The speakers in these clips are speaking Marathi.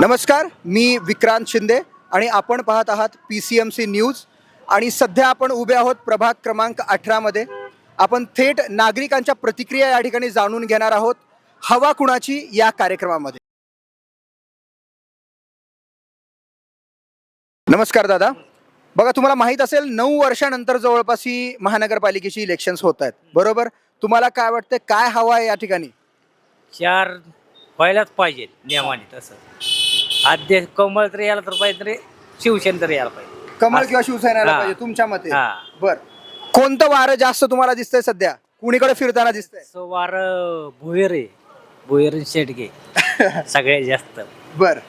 नमस्कार, मी विक्रांत शिंदे आणि आपण पाहत आहात PCMC न्यूज. आणि सध्या आपण उभे आहोत प्रभाग क्रमांक 18 मध्ये. आपण थेट नागरिकांच्या प्रतिक्रिया या ठिकाणी जाणून घेणार आहोत हवा कुणाची या कार्यक्रमामध्ये. नमस्कार दादा. बघा, तुम्हाला माहित असेल 9 वर्षानंतर जवळपास ही महानगरपालिकेची इलेक्शन्स होत आहेत, बरोबर? तुम्हाला काय वाटतं, काय हवा आहे या ठिकाणी? चार व्हायलाच पाहिजे नियमाने. तसं आद्य कमळ तरी यायला तर पाहिजे, तरी शिवसेना तरी यायला पाहिजे. कमळ किंवा शिवसेना हा. पाहिजे तुमच्या मते? हा. बर, कोणतं वारं जास्त तुम्हाला दिसतंय सध्या? कुणीकडे फिरताना दिसतंय? वार भुयर शेटगे सगळ्यात जास्त. बर,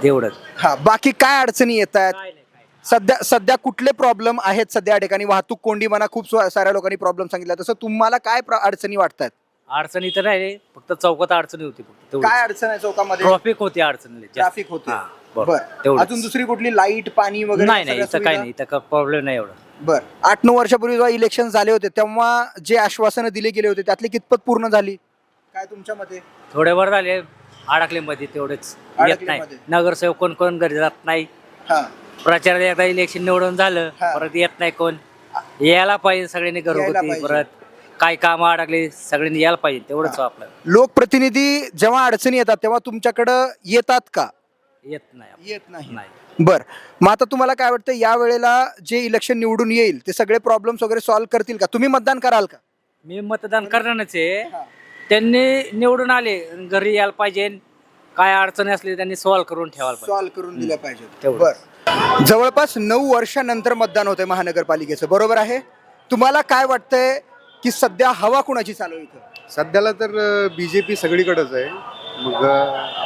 एवढंच. हा, बाकी काय अडचणी येत आहेत काय नाही. सध्या कुठले प्रॉब्लेम आहेत सध्या या ठिकाणी? वाहतूक कोंडी म्हणा, खूप साऱ्या लोकांनी प्रॉब्लेम सांगितला. तसं तुम्हाला काय अडचणी वाटतात? अडचणी तर नाही, फक्त चौकात अडचणी होती. फक्त काय अडचण आहे चौकामध्ये? ट्रॉफिक होती, अडचणी ट्रॅफिक होते. हा, बर, तेवढंच. अजून दुसरी कुठली लाईट पाणी वगैरे? नाही नाही, इथं काही नाही, इथं प्रॉब्लेम नाही एवढं. बर, 8-9 वर्षापूर्वी जेव्हा इलेक्शन झाले होते तेव्हा जे आश्वासनं दिले गेले होते त्यातली कितपत पूर्ण झाली, काय तुमच्या मते? थोडेफार झाले, अडकले मध्ये, तेवढेच. येत नाही मध्ये. नगरसेवक कोण घरी जात नाही. हा, प्रचारात एकदा इलेक्शन निवडून झालं, हा. परत येत नाही कोण. यायला पाहिजे सगळ्यांनी यायला घरगुती. पाहिजे. परत काय काम अडकले, सगळ्यांनी यायला पाहिजे, तेवढंच आपलं. लोकप्रतिनिधी जेव्हा अडचणी येतात तेव्हा तुमच्याकडं येतात का? येत नाही. येत नाही. नाही. बर, मग आता तुम्हाला काय वाटतं, या वेळेला जे इलेक्शन निवडून येईल ते सगळे प्रॉब्लेम्स वगैरे सॉल्व्ह करतील का? तुम्ही मतदान कराल का? मी मतदान करणारच आहे. हा. त्यांनी निवडून आले, घरी यायला पाहिजे. काय अडचणी असली त्यांनी सॉल्व्ह करून ठेवायला पाहिजे. सॉल्व्ह करून दिल्या पाहिजे. तेवढं. बर, जवळपास 9 वर्षानंतर मतदान होतंय महानगरपालिकेचं, बरोबर आहे? तुम्हाला काय वाटतंय की सध्या हवा कुणाची चालू आहे इथं? सध्याला तर बीजेपी सगळीकडेच आहे. मग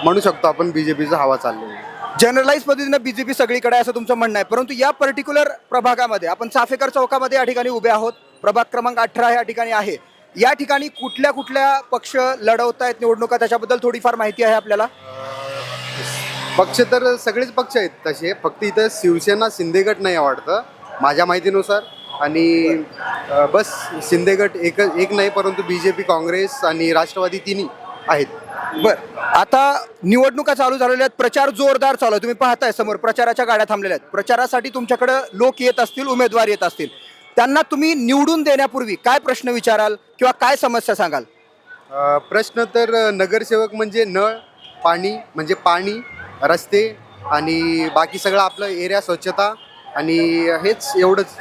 म्हणू शकतो आपण बीजेपीचा हवा चालली आहे. जनरलाइज पद्धतीनं बीजेपी सगळीकडे आहे असं तुमचं म्हणणं आहे, परंतु या पर्टिक्युलर प्रभागामध्ये आपण चाफेकर चौकामध्ये या ठिकाणी उभे आहोत. प्रभाग क्रमांक 18 या ठिकाणी आहे. या ठिकाणी कुठल्या कुठल्या पक्ष लढवत आहेत निवडणुका, त्याच्याबद्दल थोडीफार माहिती आहे आपल्याला? पक्ष तर सगळेच पक्ष आहेत तसे, फक्त इथं शिवसेना शिंदेगट नाही आवडतं माझ्या माहितीनुसार. आणि बस शिंदेगट एक नाही, परंतु बीजेपी, काँग्रेस आणि राष्ट्रवादी तिन्ही आहेत. बर, आता निवडणुका चालू झालेल्या आहेत, प्रचार जोरदार चालू आहे. तुम्ही पाहताय समोर प्रचाराच्या गाड्या थांबलेल्या आहेत. प्रचारासाठी तुमच्याकडे लोक येत असतील, उमेदवार येत असतील. त्यांना तुम्ही निवडून देण्यापूर्वी काय प्रश्न विचाराल किंवा काय समस्या सांगाल? प्रश्न तर नगरसेवक म्हणजे नळ, पाणी म्हणजे पाणी, रस्ते आणि बाकी सगळं आपलं एरिया स्वच्छता, आणि हेच एवढंच.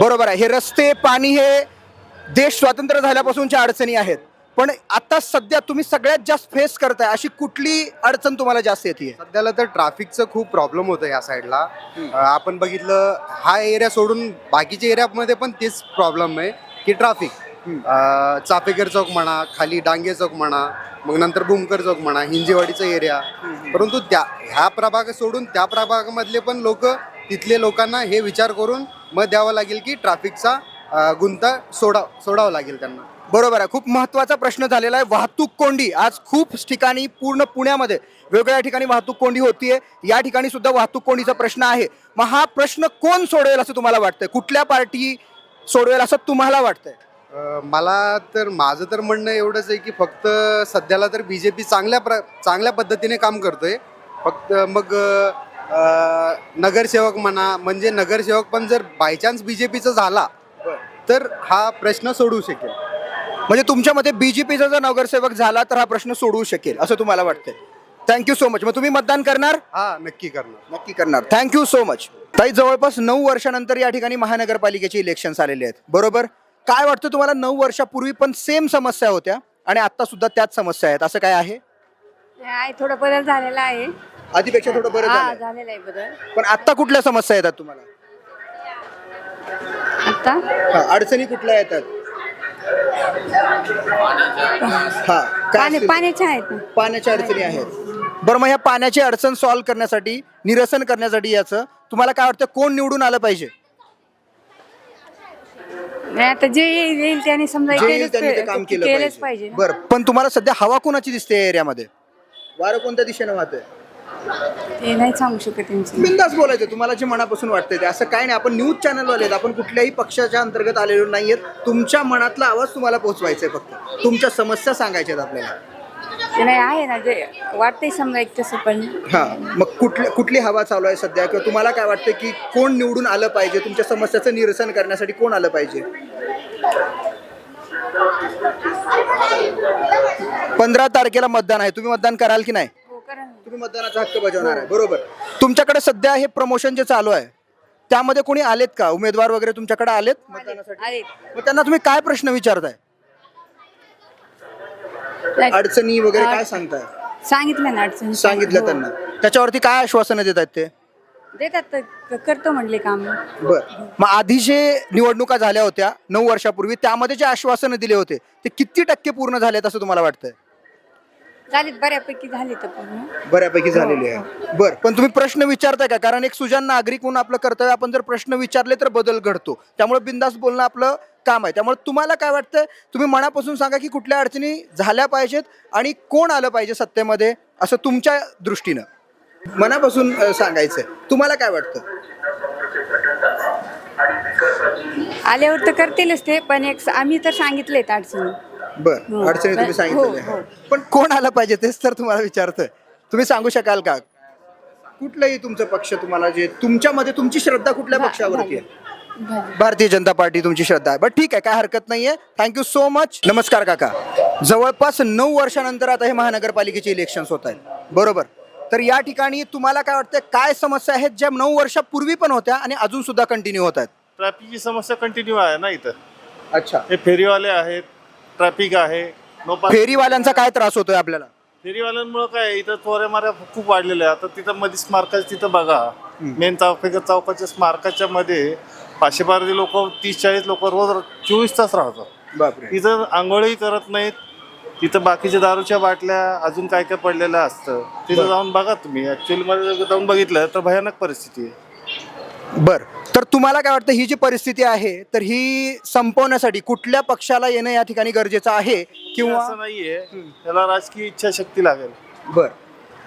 बरोबर आहे, हे रस्ते पाणी हे देश स्वतंत्र झाल्यापासूनच्या अडचणी आहेत. पण आता सध्या तुम्ही सगळ्यात जास्त फेस करताय अशी कुठली अडचण तुम्हाला जास्त येते? सध्याला तर ट्रॅफिकचं खूप प्रॉब्लेम होतं या साईडला. आपण बघितलं, हा एरिया सोडून बाकीच्या एरियामध्ये पण तेच प्रॉब्लेम आहे की ट्रॅफिक. चाफेकर चौक म्हणा, खाली डांगे चौक म्हणा, मग नंतर बुमकर चौक म्हणा, हिंजेवाडीचा एरिया. परंतु ह्या प्रभाग सोडून त्या प्रभागामधले पण लोक, तिथले लोकांना हे विचार करून मत द्यावं लागेल की ट्रॅफिकचा गुंता सोडावं लागेल त्यांना. बरोबर आहे, खूप महत्त्वाचा प्रश्न झालेला आहे वाहतूक कोंडी. आज खूप ठिकाणी, पूर्ण पुण्यामध्ये वेगवेगळ्या ठिकाणी वाहतूक कोंडी होतीये. या ठिकाणी सुद्धा वाहतूक कोंडीचा प्रश्न आहे. मग हा प्रश्न कोण सोडवेल असं तुम्हाला वाटतंय? कुठल्या पार्टी सोडवेल असं तुम्हाला वाटतंय? माझं तर म्हणणं एवढंच आहे की फक्त सध्याला तर बीजेपी चांगल्या पद्धतीने काम करतोय. फक्त मग नगरसेवक म्हणा, म्हणजे नगरसेवक पण जर बायचान्स बीजेपीचा झाला तर हा प्रश्न सोडवू शकेल. म्हणजे तुमच्या मते बीजेपीचा जर नगरसेवक झाला तर हा प्रश्न सोडवू शकेल असं तुम्हाला वाटतंय? Thank you so much. मग तुम्ही मतदान करणार? हा, नक्की करणार. नक्की करणार. Thank you so much. ताई, जवळपास 9 वर्षानंतर या ठिकाणी महानगरपालिकेचे इलेक्शन्स आलेले आहेत, बरोबर? काय वाटतं तुम्हाला, 9 वर्षापूर्वी पण सेम समस्या होत्या आणि आता सुद्धा त्याच समस्या आहेत, असं काय आहे? थोडा बदल झालेला आहे. आधीपेक्षा थोडं बरं झालंय. झालेला आहे बदल. पण आता कुठल्या समस्या येतात तुम्हाला? आता अडचणी कुठल्या येतात? हा, काय असतील? पाण्याच्या आहेत ना. पाण्याच्या अडचणी आहेत. बरं, मग ह्या पाण्याची अडचण सॉल्व्ह करण्यासाठी, निरसन करण्यासाठी याचं तुम्हाला काय वाटतं, कोण निवडून आलं पाहिजे? नाही, आता जे येईल त्याने समजा जे येईल त्यांनी ते काम केलं केलंच पाहिजे ना. बरं, पण तुम्हाला सध्या हवा कोणाची दिसते या एरियामध्ये? वारं कोणत्या दिशेने वाहतंय? ते नाही सांगू शकत त्यांचं. बिंदास बोलायचं, तुम्हाला जे मनापासून वाटतंय ते. असं काय नाही, आपण न्यूज चॅनलवाले आहेत, आपण कुठल्याही पक्षाच्या अंतर्गत आलेलो नाहीयेत. तुमच्या मनातला आवाज तुम्हाला पोहोचवायचा आहे, फक्त तुमच्या समस्या सांगायच्या आहेत आपल्याला. ते नाही आहे ना, जे वाटतंय समजा एक तसं पण हा, मग कुठली हवा चालू आहे सध्या, किंवा तुम्हाला काय वाटतं की कोण निवडून आलं पाहिजे, तुमच्या समस्याचं निरसन करण्यासाठी कोण आलं पाहिजे? 15 तारखेला मतदान आहे, तुम्ही मतदान कराल की नाही? हो करा ना. तुम्ही मतदानाचा हक्क बजावणार आहे, बरोबर. तुमच्याकडे सध्या हे प्रमोशन जे चालू आहे त्यामध्ये कोणी आलेत का, उमेदवार वगैरे तुमच्याकडे आलेत मतदानासाठी? आले. मग त्यांना तुम्ही काय प्रश्न विचारताय, नाही, अडचणी वगैरे काय सांगताय? सांगितलं ना अडचण. सांगितलं हो. त्यांना, त्याच्यावरती काय आश्वासनं देत आहेत ते? देतात तर करतो म्हणले काम. बर, मग आधी जे निवडणुका झाल्या होत्या 9 वर्षापूर्वी, त्यामध्ये जे आश्वासनं दिले होते ते किती टक्के पूर्ण झालेत असं तुम्हाला वाटतंय? झालीत बऱ्यापैकी, झाली तर पूर्ण. बऱ्यापैकी झालेली आहे. बर, पण तुम्ही प्रश्न विचारताय का? कारण एक सुजाण नागरिक म्हणून आपलं कर्तव्य, आपण जर प्रश्न विचारले तर बदल घडतो, त्यामुळे बिनधास्त बोलणं आपलं काम आहे. त्यामुळे तुम्हाला काय वाटतंय, तुम्ही मनापासून सांगा की कुठल्या अडचणी झाल्या पाहिजेत आणि कोण आलं पाहिजे सत्तेमध्ये, असं तुमच्या दृष्टीनं मनापासून सांगायचंय. तुम्हाला काय वाटतं? आल्यावर तर करतीलच ते, पण एक आम्ही तर सांगितलेत अडचणी. बर, हो. अडचणी तुम्ही हो, सांगितलेल्या हो. आहे, पण कोण आलं पाहिजे तेच तर तुम्हाला विचारतोय. तुम्ही सांगू शकाल का कुठलंही तुमचं पक्ष, तुम्हाला जे तुमच्यामध्ये तुमची श्रद्धा कुठल्या पक्षावरती आहे? झाली. भारतीय जनता पार्टी तुमची श्रद्धा आहे. बट ठीक आहे, काय हरकत नाहीये. Thank you so much. नमस्कार काका. जवळपास 9 वर्षानंतर आता हे महानगरपालिकेचे इलेक्शन्स होत आहेत, बरोबर. तर या ठिकाणी तुम्हाला काय वाटतं, काय समस्या आहेत ज्या 9 वर्षापूर्वी पण होत्या आणि अजून सुद्धा कंटिन्यू होत आहेत? ट्रॅफिकची समस्या कंटिन्यू आहे ना इथं. अच्छा, हे फेरीवाले आहेत, ट्रॅफिक आहे, नो पार्क. फेरीवाल्यांचा काय त्रास होतोय आपल्याला? फेरीवाल्यांमुळे काय इथं चोऱ्या माऱ्या खूप वाढलेल्या आहे. आता तिथं मध्ये स्मारकाच्या तिथं बघा, मेन चौकाच्या स्मारकाच्या मध्ये 500 लोक, 30-40 लोक रोज 24 तास राहतात. बापरे. तिथं आंघोळही करत नाहीत. तिथं बाकीच्या दारूच्या बाटल्या अजून काय काय पडलेलं असतं. तिथं जाऊन बघा तुम्ही, ऍक्च्युअली मध्ये जाऊन बघितलं तर भयानक परिस्थिती आहे. बर, तर तुम्हाला काय वाटतं, ही जी परिस्थिती आहे तर ही संपवण्यासाठी कुठल्या पक्षाला येणं या ठिकाणी गरजेचं आहे, किंवा असं नाहीये, त्याला राजकीय इच्छाशक्ती लागेल. बर,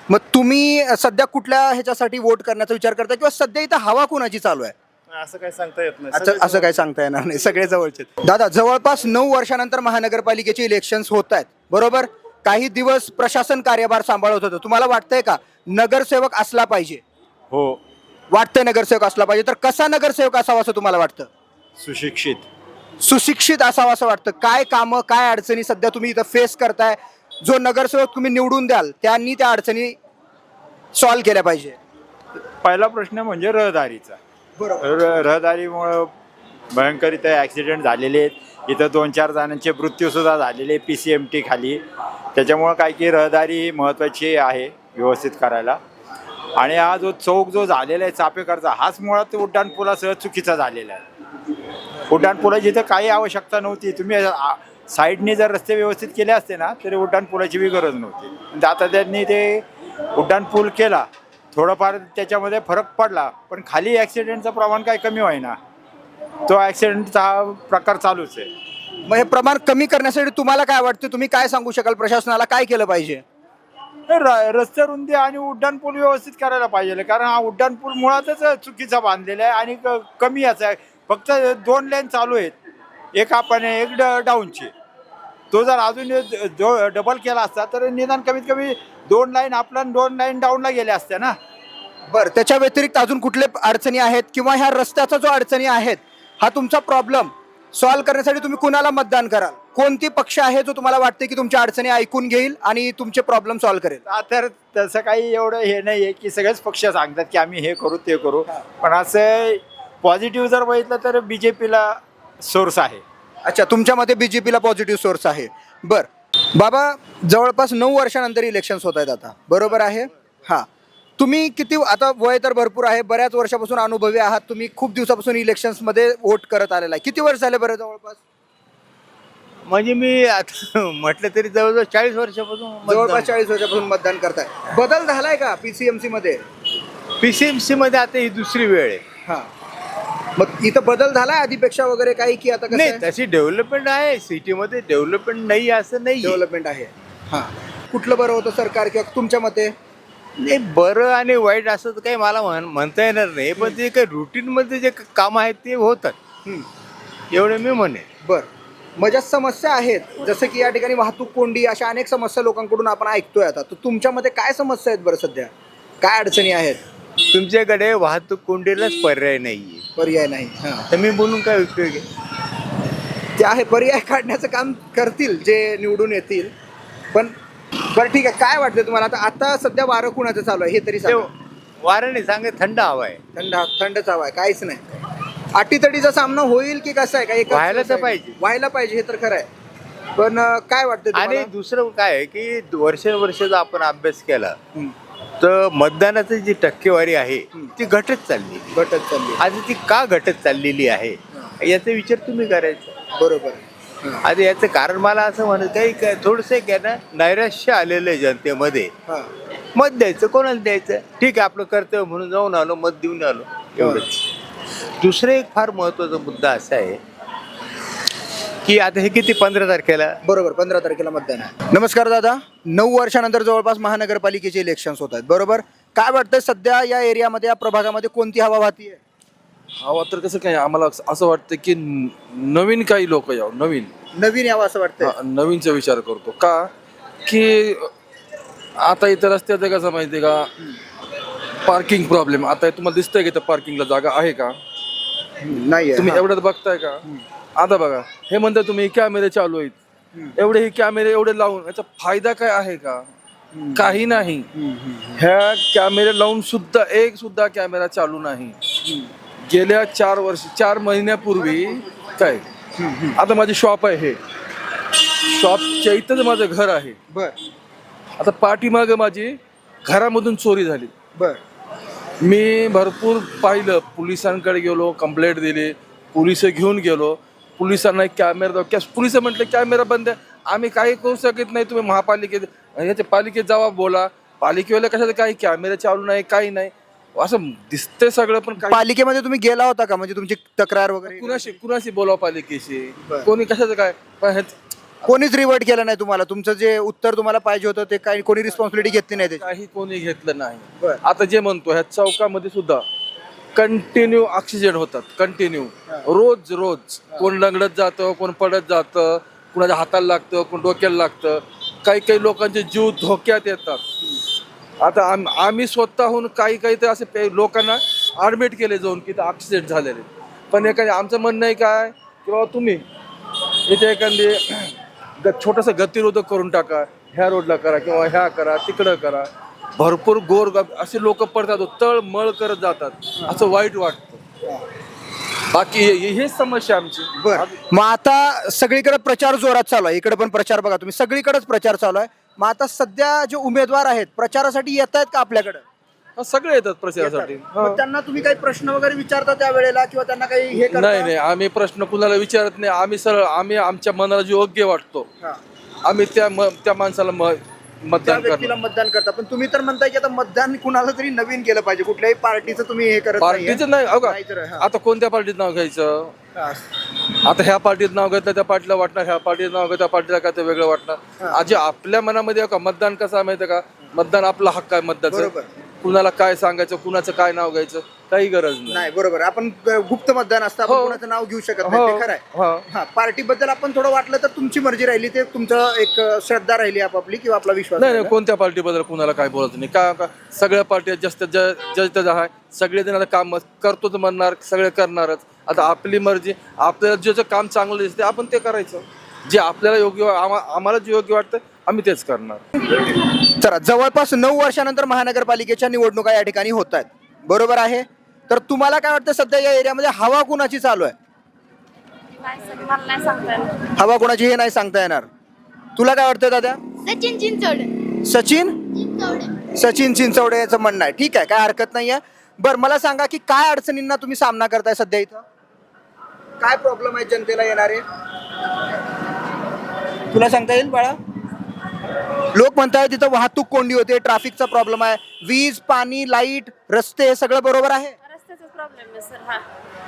मग तुम्ही सध्या कुठल्या ह्याच्यासाठी वोट करण्याचा विचार करता, किंवा सध्या इथं हवा कोणाची चालू आहे? असं काय सांगता येत नाही. असं काय सांगता येणार नाही, सगळे जवळचे. दादा, जवळपास 9 वर्षानंतर महानगरपालिकेचे इलेक्शन्स होत आहेत, बरोबर. काही दिवस प्रशासन कार्यभार सांभाळत होतं, तुम्हाला वाटतंय का नगरसेवक असला पाहिजे? हो, वाटतंय नगरसेवक असला पाहिजे. तर कसा नगरसेवक असावा असं तुम्हाला वाटतं? सुशिक्षित. सुशिक्षित असावा असं वाटतं. काय कामं, काय अडचणी सध्या तुम्ही इथं फेस करताय, जो नगरसेवक तुम्ही निवडून द्याल त्यांनी त्या अडचणी सॉल्व्ह केल्या पाहिजे? पहिला प्रश्न म्हणजे रहदारीचा. बरोबर. रहदारीमुळं भयंकर इथं ॲक्सिडेंट झालेले आहेत. इथं 2-4 जणांचे मृत्यूसुद्धा झालेले PCMT खाली. त्याच्यामुळं काय की रहदारी महत्त्वाची आहे व्यवस्थित करायला. आणि हा जो चौक जो झालेला आहे चापेकरचा, हाच मुळात उड्डाणपुलासह चुकीचा झालेला आहे. उड्डाणपुलाची इथं काही आवश्यकता नव्हती. तुम्ही साईडने जर रस्ते व्यवस्थित केले असते ना तरी उड्डाणपुलाची बी गरज नव्हती. आता त्यांनी ते उड्डाणपूल केला, थोडंफार त्याच्यामध्ये फरक पडला, पण खाली ॲक्सिडेंटचं प्रमाण काही कमी होईना. तो ॲक्सिडेंटचा हा प्रकार चालूच आहे. मग हे प्रमाण कमी करण्यासाठी तुम्हाला काय वाटतं, तुम्ही काय सांगू शकाल, प्रशासनाला काय केलं पाहिजे? रस्ते रुंदी आणि उड्डाणपूल व्यवस्थित करायला पाहिजे, कारण हा उड्डाणपूल मुळातच चुकीचा बांधलेला आहे आणि कमी याचा आहे. फक्त 2 लेन चालू आहेत, एक आपण एक डाऊनची. तो जर अजून डबल केला असता तर निदान कमीत कमी 2 लाईन आपला 2 लाईन डाऊनला गेल्या असत्या ना. बरं, त्याच्या व्यतिरिक्त अजून कुठले अडचणी आहेत, किंवा ह्या रस्त्याचा जो अडचणी आहेत हा तुमचा प्रॉब्लेम सॉल्व्ह करण्यासाठी तुम्ही कुणाला मतदान कराल? कोणती पक्ष आहे जो तुम्हाला वाटते की तुमच्या अडचणी ऐकून घेईल आणि तुमचे प्रॉब्लेम सॉल्व्ह करेल? तर तसं काही एवढं हे नाही आहे की सगळेच पक्ष सांगतात की आम्ही हे करू ते करू, पण असं पॉझिटिव्ह जर बघितलं तर BJPला सोर्स आहे. अच्छा, तुमच्या मते BJPला पॉझिटिव्ह सोर्स आहे. बर बाबा, जवळपास 9 वर्षानंतर इलेक्शन्स होत आहेत आता, बरोबर आहे. हां, तुम्ही किती, आता वय तर भरपूर आहे, बऱ्याच वर्षापासून अनुभवी आहात तुम्ही, खूप दिवसापासून इलेक्शन्समध्ये वोट करत आलेला आहे. किती वर्ष झाले बरं जवळपास? म्हणजे मी आता म्हटलं तरी जवळजवळ 40 वर्षापासून जवळपास 40 वर्षापासून मतदान करताय. बदल झालाय का PCMC मध्ये? PCMC मध्ये आता ही दुसरी वेळ आहे. हां, मग इथं बदल झालाय आधीपेक्षा वगैरे काही, की आता नाही, कसं तशी डेव्हलपमेंट आहे सिटीमध्ये, डेव्हलपमेंट नाही असं नाही. डेव्हलपमेंट आहे? हां, कुठलं बरं होतं सरकार, किंवा तुमच्या मते? नाही, बरं आणि वाईट असं तर काही मला म्हणता येणार नाही, पण ते काही रुटीन मध्ये जे काम आहेत ते होतात, एवढे मी म्हणेन. बर, मग ज्या समस्या आहेत जसं की या ठिकाणी वाहतूक कोंडी अशा अनेक समस्या लोकांकडून आपण ऐकतोय आता, तर तुमच्यामध्ये काय समस्या आहेत बरं सध्या, काय अडचणी आहेत? तुमच्याकडे वाहतूक कोंडीलाच पर्याय नाहीये, पर्याय नाही. हां, तर मी बोलून काय उपयोग आहे? ते आहे, पर्याय काढण्याचं काम करतील जे निवडून येतील. पण बरं ठीक आहे, काय वाटतं तुम्हाला आता आता सध्या वारं कुणाचं चालू आहे हे तरी ते सांगा. वारं नाही सांगत, थंड हवा आहे. थंडच हवा आहे, काहीच नाही. अटीतटीचा सामना होईल की कसं आहे काय? व्हायला तर पाहिजे. व्हायला पाहिजे, हे तर खरं आहे. पण काय वाटतं आणि तुम्हाला? दुसरं काय आहे की वर्षानुवर्षाचा आपण अभ्यास केला हं, तर मतदानाची जी टक्केवारी आहे ती घटत चालली. घटत चालली. आज ती का घटत चाललेली आहे याचा विचार तुम्ही करायचा. बरोबर. आता याचं कारण मला असं म्हणत काही थोडंसं एक आहे ना, नैराश्य आलेलं आहे जनतेमध्ये. हां, मत द्यायचं कोणाला द्यायचं, ठीक आहे आपलं कर्तव्य म्हणून जाऊन आलो, मत देऊन आलो, एवढंच. दुसरं एक फार महत्वाचा मुद्दा असा आहे की आता हे किती 15 तारखेला बरोबर 15 तारखेला मतदान आहे. नमस्कार दादा, 9 वर्षानंतर जवळपास महानगरपालिकेचे इलेक्शन्स होत आहेत, बरोबर? काय वाटतं सध्या या एरियामध्ये, या प्रभागामध्ये कोणती हवा वाहतीये? हवा तर कसं काय, आम्हाला असं वाटतं की नवीन काही लोक यावं, नवीन यावं असं वाटतं. नवीनचा विचार करतो का की आता इथं रस्त्याचं कसं माहिती का, पार्किंग प्रॉब्लेम. आता तुम्हाला दिसतंय की इथं पार्किंगला जागा आहे का? नाही तुम्ही एवढ्यात बघताय का? आता बघा, हे म्हणता तुम्ही कॅमेरे चालू आहेत, एवढे हे कॅमेरे एवढे लावून याचा फायदा काय आहे का? काही नाही. ह्या कॅमेरे लावून सुद्धा एक सुद्धा कॅमेरा चालू नाही. गेल्या 4 महिन्यापूर्वी काय, आता माझी शॉप आहे, हे शॉपच्या इथंच माझं घर आहे. बर आता पाठीमागं माझी घरामधून चोरी झाली. बर मी भरपूर पाहिलं, पोलिसांकडे गेलो, कंप्लेंट दिली, पोलिस घेऊन गेलो. पोलिसांना कॅमेरा पोलिस म्हटलं कॅमेरा बंद आहे, आम्ही काही करू शकत नाही, तुम्ही महापालिकेत ह्याच्या पालिकेत जावा, बोला. पालिकेवाले कशाला, काही कॅमेरा चालू नाही, काही नाही, असं दिसतंय सगळं. पण काही पालिकेमध्ये तुम्ही गेला होता का, म्हणजे तुमची तक्रार वगैरे? कुणाशी बोलावं पालिकेशी, बरं. कोणी कशाचं काय. पण कोणीच रिवर्ट केलं नाही तुम्हाला, तुमचं जे उत्तर तुम्हाला पाहिजे होतं ते काही कोणी रिस्पॉन्सिबिलिटी घेतली नाही त्याची? काही कोणी घेतलं नाही. बरं. आता जे म्हणतो ह्या चौकामध्ये सुद्धा कंटिन्यू ऍक्सिडेंट होतात, कंटिन्यू, रोज कोण लंगडत जातं, कोण पडत जातं, कुणाच्या हाताला लागतं, कोण डोक्याला लागतं, काही लोकांचे जीव धोक्यात येतात. आता आम्ही स्वतःहून काही तर असे लोकांना ॲडमिट केले जाऊन की ॲक्सिडेंट झालेले. पण एखादी आमचं म्हणणं आहे काय की बाबा तुम्ही इथे एखादी छोटंसं गतिरोधक करून टाका, ह्या रोडला करा किंवा ह्या करा, तिकडं करा. भरपूर असे लोक पडतात, तळमळ करत जातात, असं वाईट वाटतं. बाकी हेच समस्या आमची. बरं, मग आता सगळीकडे प्रचार जोरात चालू आहे, इकडे पण प्रचार बघा तुम्ही, सगळीकडेच प्रचार चालू आहे. मग आता सध्या जे उमेदवार आहेत प्रचारासाठी येत आहेत का आपल्याकडे? सगळे येतात प्रचारासाठी. मग त्यांना तुम्ही काही प्रश्न वगैरे विचारता त्या वेळेला, किंवा त्यांना काही हे करता? नाही, आम्ही प्रश्न कुणाला विचारत नाही. आम्ही सरळ आमच्या मनाला जो योग्य वाटतो हां. आम्ही त्या माणसाला त्या मतदान व्यक्तीला करणार. मतदान करता. पण तुम्ही तर म्हणताय की आता मतदान कुणाला तरी नवीन केलं पाहिजे, कुठल्याही पार्टीचं तुम्ही हे करत नाहीये. पार्टीचं नाही, अगं नाही तर, हां. आता कोणत्या पार्टीत नाव घ्यायचं? हां. आता ह्या पार्टीत नाव घेतलं त्या पार्टीला वाटणार, ह्या पार्टीत नाव घेतलं त्या पार्टीला काय ते वेगळं वाटणार. आज आपल्या मनामध्ये का मतदान कसं आहे माहिती आहे का, मतदान आपला हक्क आहे मतदानाचा. बरोबर. कुणाला काय सांगायचं, कुणाचं काय नाव घ्यायचं, काही गरज नाही. नाही, बरोबर. आपण गुप्त मतदान असतं, आपण हो. कोणाचं नाव घेऊ शकत नाही, ते खरं आहे. हो. हा, पार्टीबद्दल आपण थोडं वाटलं तर तुमची मर्जी राहिली, ते तुमचं एक श्रद्धा राहिली आपापली, किंवा आपला विश्वास नाही, राहिला. कोणत्या पार्टीबद्दल कुणाला काय बोलायचं नाही. का सगळ्या पार्टी जास्त आहे, सगळे जण आता काम करतोच म्हणणार, सगळे करणारच. आता आपली मर्जी, आपल्याला ज्याचं काम चांगलं दिसते आपण ते करायचं, जे आपल्याला योग्य, आम्हाला जे योग्य वाटतं आम्ही तेच करणार. चला, जवळपास 9 वर्षानंतर महानगरपालिकेच्या निवडणुका या ठिकाणी होत आहेत, बरोबर आहे? तर तुम्हाला काय वाटतं सध्या या एरियामध्ये हवा कुणाची चालू आहे? मला नाही सांगता येणार. हवा कुणाची हे नाही सांगता येणार. तुला काय वाटतं दादा? सचिन चिंचवडे. सचिन चिंचवडे याचं म्हणणं आहे. ठीक आहे, काय हरकत नाहीये. बरं, मला सांगा की काय अडचणींना तुम्ही सामना करताय सध्या इथं? काय प्रॉब्लेम आहे जनतेला येणारे? तुला सांगता येईल बाळा? लोक म्हणताय तिथं वाहतूक कोंडी होते, ट्रॅफिकचा प्रॉब्लेम आहे, वीज, पाणी, लाईट, रस्ते, हे सगळं बरोबर आहे? रस्त्याचा प्रॉब्लेम आहे सर. हा,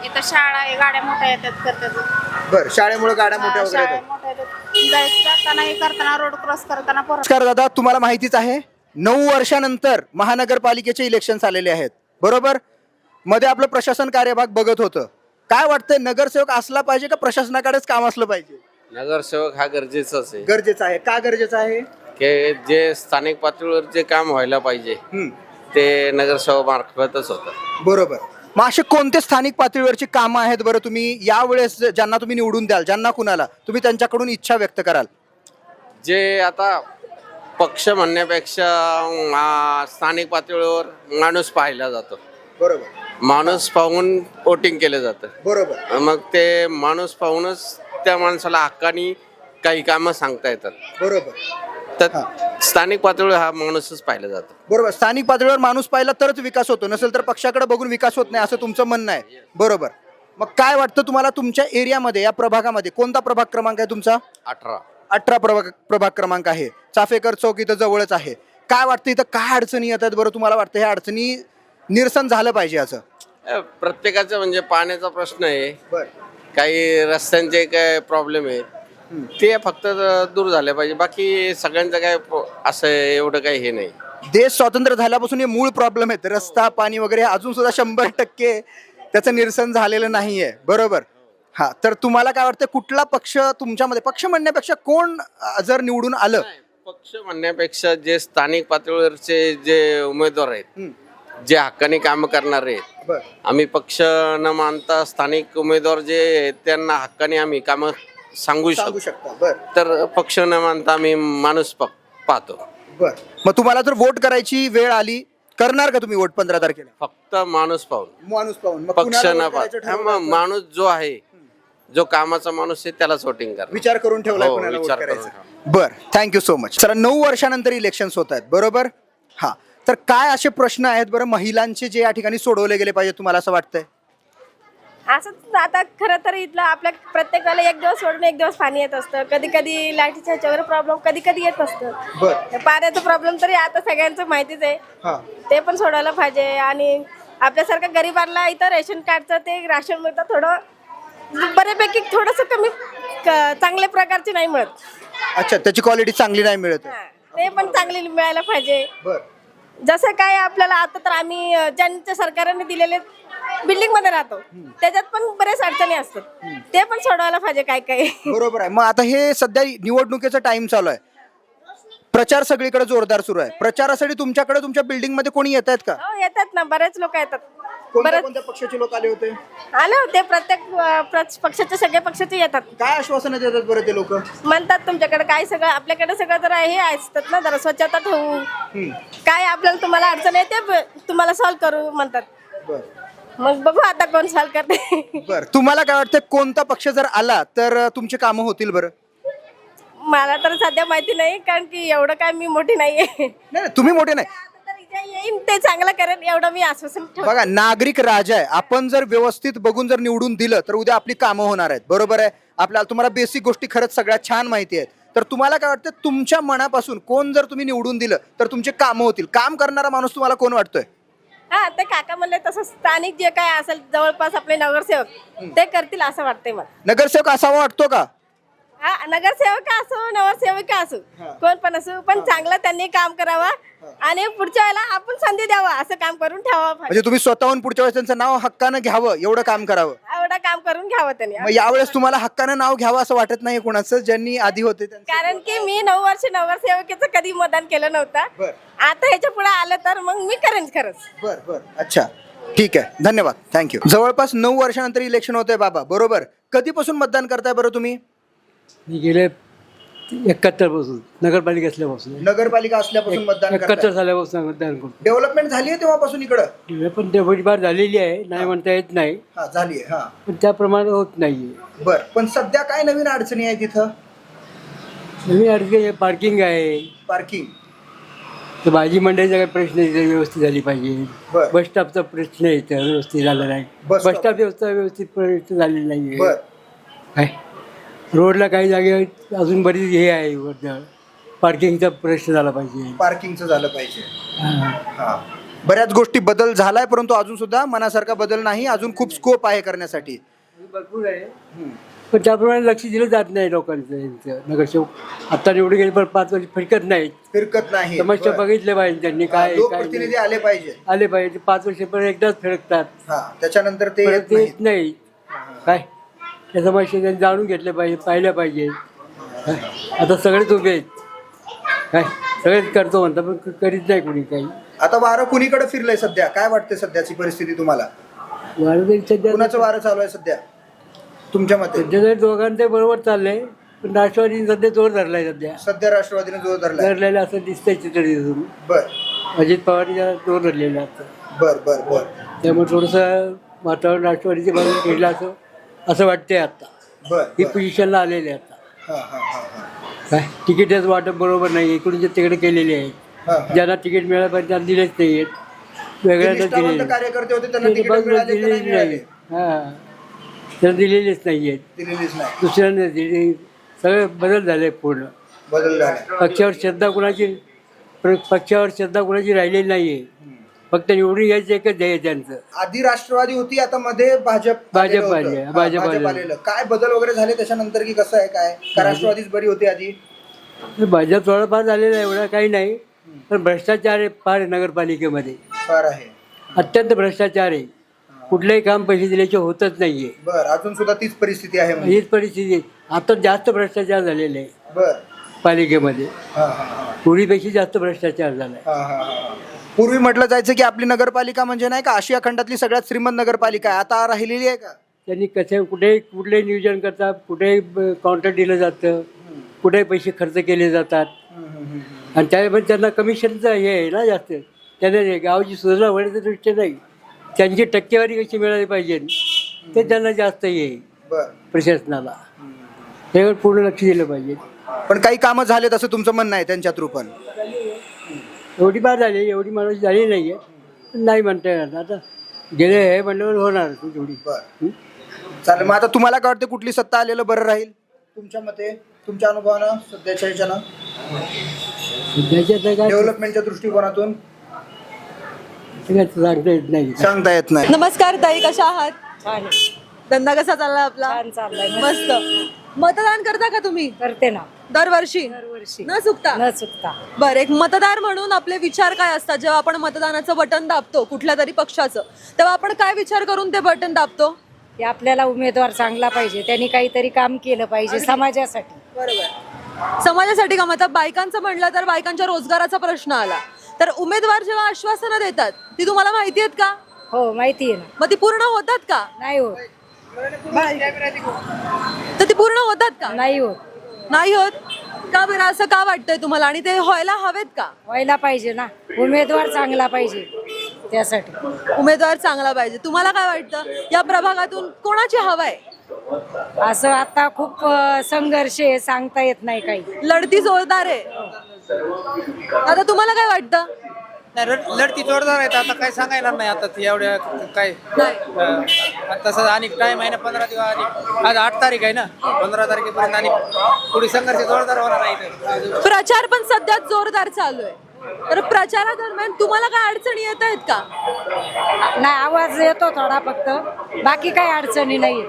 इथं शाळा आहे, गाड्या मोठ्या येतात करतात. बरं, शाळेमुळे गाड्या मोठ्या वगैरे शाळा येतात. मोठ्या येतात, जायचं जाताना हे करताना, रोड क्रॉस करताना पोरं. नमस्कार दादा, तुम्हाला माहितीच आहे 9 वर्षानंतर महानगरपालिकेचे इलेक्शन्स आलेले आहेत, बरोबर? मध्ये आपलं प्रशासन कार्यभाग बघत होतं. काय वाटतंय, नगरसेवक असला पाहिजे का प्रशासनाकडेच काम असलं पाहिजे? नगरसेवक हा गरजेचाच आहे गरजेचं आहे. का गरजेचं आहे? की जे स्थानिक पातळीवर जे काम व्हायला पाहिजे ते नगरसेवक मार्फतच होतं. बरोबर. मग असे कोणते स्थानिक पातळीवरची कामं आहेत बरं तुम्ही यावेळेस ज्यांना तुम्ही निवडून द्याल, ज्यांना कुणाला तुम्ही त्यांच्याकडून इच्छा व्यक्त कराल? जे आता पक्ष म्हणण्यापेक्षा स्थानिक पातळीवर माणूस पाहिला जातो. बरोबर. माणूस पाहून वोटिंग केलं जातं. बरोबर. मग ते माणूस पाहूनच त्या माणसाला हक्कानी काही कामं सांगता येतात. बरोबर. तर स्थानिक पातळीवर हा माणूसच पाहिला जातो. बरोबर. स्थानिक पातळीवर माणूस पाहिला तरच विकास होतो, नसेल तर पक्षाकडे बघून विकास होत नाही असं तुमचं म्हणणं आहे. बरोबर. मग काय वाटतं तुम्हाला तुमच्या एरियामध्ये, या प्रभागामध्ये कोणता प्रभाग क्रमांक आहे तुमचा? 18 प्रभाग क्रमांक आहे. चाफेकर चौक इथं जवळच आहे. काय वाटतं इथं काय अडचणी येतात बरं तुम्हाला वाटतं ह्या अडचणी निरसन झालं पाहिजे असं? प्रत्येकाचं म्हणजे पाण्याचा प्रश्न आहे, बरं. काही रस्त्यांचे काय प्रॉब्लेम आहे ते फक्त दूर झाले पाहिजे. बाकी सगळ्यांचं काय असं एवढं काही हे नाही. देश स्वतंत्र झाल्यापासून हे मूळ प्रॉब्लेम आहेत, रस्ता पाणी वगैरे, अजून सुद्धा 100% त्याचं निरसन झालेलं नाहीये. बरोबर. हा, तर तुम्हाला काय वाटतं कुठला पक्ष तुमच्यामध्ये, पक्ष म्हणण्यापेक्षा कोण जर निवडून आलं? पक्ष म्हणण्यापेक्षा जे स्थानिक पातळीवरचे जे उमेदवार आहेत, जे हक्काने काम करणारे आहेत, आम्ही पक्ष न मानता स्थानिक उमेदवार जे आहेत त्यांना हक्काने आम्ही काम सांगू शकतो. तर पक्ष न मानता आम्ही माणूस पाहतो. बर. मग तुम्हाला जर वोट करायची वेळ आली, करणार का तुम्ही वोट 15 तारखेला? फक्त माणूस पाहून. माणूस पाहून. मग पक्ष कुणाला न vote करायचं पाहता ठरवलं? माणूस जो आहे, जो कामाचा माणूस आहे त्यालाच वोटिंग करा. विचार करून ठेवलाय हो, कुणाला vote विचार करून करायचा. बर, थँक्यू सो मच. तर 9 वर्षानंतर इलेक्शन्स होत आहेत. बरोबर. हा, तर काय असे प्रश्न आहेत बरं महिलांचे जे या ठिकाणी सोडवले गेले पाहिजे तुम्हाला असं वाटतंय? असंच आता खरं तर इथलं आपल्या प्रत्येकाला एक दिवस सोडून एक दिवस पाणी येत असतं. कधी कधी लाईटीच्या ह्याच्यावर प्रॉब्लेम कधी कधी येत असतं. बर. पाण्याचा प्रॉब्लेम तरी आता सगळ्यांचं माहितीच आहे, हा. ते पण सोडायला पाहिजे. आणि आपल्यासारख्या गरिबांना इथं रेशन कार्डचं ते राशन मिळतं थोडं बऱ्यापैकी, थोडंसं कमी चांगल्या प्रकारचे नाही मिळत. अच्छा, त्याची क्वालिटी चांगली नाही मिळत. ते पण चांगली मिळायला पाहिजे. बर. जसं काय आपल्याला आता तर आम्ही ज्यांच्या सरकारने दिलेले बिल्डिंग मध्ये राहतो, त्याच्यात पण बरेच अडचणी असतात, ते पण सोडवायला पाहिजे काय काय. बरोबर आहे. मग आता हे सध्या निवडणुकीचा टाइम चालू आहे, प्रचार सगळीकडे जोरदार सुरू आहे. प्रचारासाठी तुमच्याकडे तुमच्या बिल्डिंग मध्ये कोणी येत आहेत का? हो, येतात ना, बरेच लोक येतात. कोणत्या पक्षाचे लोक आले होते? आले होते, प्रत्येक पक्षाचे, सगळे पक्षाचे येतात. काय आश्वासन देतात बरं ते लोक? म्हणतात तुमच्याकडे काय सगळं, आपल्याकडे सगळं जरा हे असतात ना, जरा स्वच्छता ठेवू, काय आपल्याला तुम्हाला अडचण आहे ते तुम्हाला सॉल्व्ह करू म्हणतात. मग बघू आता कोण सॉल्व्ह करते. बर. तुम्हाला काय वाटतं कोणता पक्ष जर आला तर तुमचे कामं होतील बरं? मला तर सध्या माहिती नाही, कारण की एवढं काय मी मोठी नाहीये. नाही, तुम्ही मोठे नाही. येईन ते चांगलं करेन एवढं मी आश्वासन ठेवते. बघा, नागरिक राजा आहे. आपण जर व्यवस्थित बघून जर निवडून दिलं तर उद्या आपली कामं होणार आहेत. बरोबर आहे. आपल्याला तुम्हाला बेसिक गोष्टी खरंच सगळ्यात छान माहिती आहेत. तर तुम्हाला काय वाटतं तुमच्या मनापासून कोण जर तुम्ही निवडून दिलं तर तुमचे कामं होतील? काम करणारा माणूस तुम्हाला कोण वाटतोय? हा, ते काका म्हणले तसं स्थानिक जे काय असेल जवळपास आपले नगरसेवक ते करतील असं वाटतंय मला. नगरसेवक असावा वाटतो का? हा, नगरसेवक असो नगरसेविका असो कोण पण असो, पण चांगलं त्यांनी काम करावं आणि पुढच्या वेळेला आपण संधी द्यावा, असं काम करून ठेवावं. म्हणजे तुम्ही स्वतःहून पुढच्या वेळेस त्यांचं नाव हक्कानं घ्यावं, एवढं काम करावं. एवढं काम करून घ्यावं त्यांनी. मग यावेळेस तुम्हाला हक्कानं नाव घ्यावं असं वाटत नाही कोणाचं ज्यांनी आधी होते त्यांचं? कारण की मी 9 वर्ष नगरसेवकीचं कधी मतदान केलं नव्हतं. आता ह्याच्या पुढे आलं तर मग मी करेन खरंच. बर बर. अच्छा, ठीक आहे, धन्यवाद, थँक्यू. जवळपास 9 वर्षानंतर इलेक्शन होतंय बाबा, बरोबर. कधीपासून मतदान करताय बरं तुम्ही? मी गेले 71 पासून, नगरपालिका असल्यापासून. नगरपालिका असल्यापासून मतदान 71 सालापासून मतदान करतो. डेव्हलपमेंट झाली आहे तेव्हापासून इकडं? पण तेवढीफार झालेली आहे, नाही म्हणता येत नाही, झाली आहे. पण त्याप्रमाणे होत नाहीये. बर. पण सध्या काय नवीन अडचणी आहे तिथं? नवीन अडचणी पार्किंग आहे. पार्किंग, तर भाजी मंडईचा काही प्रश्न आहे, व्यवस्थित झाली पाहिजे. बस स्टॉपचा प्रश्न आहे, तर व्यवस्थित झाला नाही. बस स्टॉप व्यवस्थित प्रश्न झालेला नाहीये. काय रोडला काही जागे अजून बरीच हे आहे, पार्किंगचा प्रश्न झाला पाहिजे. पार्किंगचं झालं पाहिजे. बऱ्याच गोष्टी बदल झालाय, परंतु अजून सुद्धा मनासारखा बदल नाही. अजून खूप स्कोप आहे करण्यासाठी. भरपूर आहे, पण त्याप्रमाणे लक्ष दिलं जात नाही लोकांचं. नगरसेवक आता निवडून गेले पण 5 वर्ष फिरकत नाही. समस्या बघितल्या पाहिजे त्यांनी, काय लोकप्रतिनिधी आले पाहिजे. 5 वर्षापर्यंत एकदाच फिरकतात, त्याच्यानंतर ते येत नाही. काय त्या समस्या त्यांनी जाणून घेतल्या पाहिजे, पाहिल्या पाहिजे. काय आता सगळेच उभे आहेत, काय सगळेच करतो म्हणतात पण करीत नाही कोणी काही. आता वारं कुणीकडे फिरलंय सध्या, काय वाटते सध्याची परिस्थिती तुम्हाला? वारं तरी सध्या कुणाचं वारं चालू आहे सध्या तुमच्या मते? सध्या तरी दोघांचे बरोबर चाललंय, पण राष्ट्रवादीने सध्या जोर धरलाय. सध्या राष्ट्रवादीने जोर धरलाय. धरलेलं असं दिसतंय चित्र दिसून. बर अजित पवारने जरा जोर धरलेला असतं, बर बर बर त्यामुळे थोडंसं वातावरण राष्ट्रवादीच्या बाजूने खेळलं असं वाटतंय आता. बर ही पोझिशनला आलेले आता. हा हा हा हा काय तिकीटच वाटप बरोबर नाही, इकडून तिकडे केलेले आहेत. हा. ज्यांना तिकीट मिळालं पाहिजे त्यांना दिलेच नाही आहेत, जे वेगळ्यांना निष्ठावंत दिलेले कार्यकर्ते होते त्यांना तिकीट मिळाले, त्यांना दिलेलीच नाही मिळाले. नाही. हां, त्यांना दिलेलेच नाही आहेत, दिलेलीच नाही. दुसऱ्यांना दिले. सगळे बदल झाले पूर्ण. बदल झाला. पक्षावर श्रद्धा कुणाची राहिलेली नाहीये. फक्त निवडून यायचं एकच ध्येय त्यांचं. आधी राष्ट्रवादी होती, आता मध्ये भाजप भाजप आलेलं आले, होतं. भाजप हा, भाजप आले. आलेलं. काय बदल वगैरे झाले त्याच्यानंतर की कसं आहे काय? का राष्ट्रवादीच बरी होती आधी? भाजप थोडाफार झालेला आहे, एवढा काही नाही, पण भ्रष्टाचार आहे फार आहे नगरपालिकेमध्ये. फार आहे. अत्यंत भ्रष्टाचार आहे. कुठलंही काम पैसे दिल्याशिवाय होतच नाहीये. बर, अजून सुद्धा तीच परिस्थिती आहे म्हणजे. हीच परिस्थिती आहे. आता जास्त भ्रष्टाचार झालेला आहे बर. पालिकेमध्ये, हा हा हा पूर्वीपेक्षा जास्त भ्रष्टाचार झाला आहे. हा हा हा. पूर्वी म्हटलं जायचं की आपली नगरपालिका म्हणजे नाही का आशिया खंडातली सगळ्यात श्रीमंत नगरपालिका आहे, आता राहिलेली आहे का? त्यांनी कुठेही नियोजन करतात, कुठेही कॉन्ट्रॅक्ट दिलं जातं, कुठेही पैसे खर्च केले जातात, आणि त्यामध्ये त्यांना कमिशनचं हे आहे ना जास्त. त्यांना गावाची सुधारणा होण्याच्या दृष्टीने नाही, त्यांची टक्केवारी कशी मिळाली पाहिजे ते त्यांना जास्त हे आहे बर. प्रशासनाला. त्यावर पूर्ण लक्ष दिलं पाहिजे. पण काही कामं झालेत असं तुमचं म्हणणं आहे त्यांच्या थ्रू? पण एवढी बार झाली, एवढी माणूस झाली नाही आहे, नाही म्हणता येणार. आता गेले हे म्हणल्यावर होणार तेवढी. बर, चालेल. मग आता तुम्हाला काय वाटतं, कुठली सत्ता आलेलं बरं राहील तुमच्या मते, तुमच्या अनुभवानं, सध्याच्या ह्याच्यानं, सध्याच्या काय डेव्हलपमेंटच्या दृष्टिकोनातून? सांगता येत नाही. सांगता येत नाही. नमस्कार ताई, कशा आहात? छान धंदा कसा चाललाय आपला? छान चाललंय. मस्त. मतदान करता का तुम्ही? करते ना दरवर्षी दरवर्षी न चुकता? न चुकता. बरं, एक मतदार म्हणून आपले विचार काय असतात जेव्हा आपण मतदानाचं बटन दाबतो कुठल्या तरी पक्षाचं, तेव्हा आपण काय विचार करून ते बटन दाबतो? की आपल्याला उमेदवार चांगला पाहिजे, त्यांनी काहीतरी काम केलं पाहिजे समाजासाठी. बरोबर. समाजासाठी काम. आता बायकांचं म्हणलं तर बायकांच्या रोजगाराचा प्रश्न आला, तर उमेदवार जेव्हा आश्वासनं देतात ती तुम्हाला माहिती आहेत का? हो, माहिती आहे ना. मग ती पूर्ण होतात का? नाही होत. तर ती पूर्ण होतात का? नाही होत. नाही होत का बरं? असं का वाटतंय तुम्हाला? आणि ते व्हायला हवेत का? व्हायला पाहिजे ना, उमेदवार चांगला पाहिजे त्यासाठी. उमेदवार चांगला पाहिजे. तुम्हाला काय वाटतं या प्रभागातून कोणाची हवा आहे? असं आता खूप संघर्ष आहे, सांगता येत नाही काही. लढती जोरदार आहे. आता तुम्हाला काय वाटतं? लढती जोरदार आहेत. आता काय सांगायला नाही. आता एवढ्या काय तसं आणि टाइम आहे ना, 15 दिवस. आज 8 तारीख आहे ना, 15 तारखेपर्यंत आणि पुढे संघर्ष जोरदार होणार आहे. प्रचार पण सध्या जोरदार चालू आहे, तर प्रचारादरम्यान तुम्हाला काय अडचणी येत आहेत का? नाही, आवाज येतो थोडा फक्त, बाकी काही अडचणी नाही.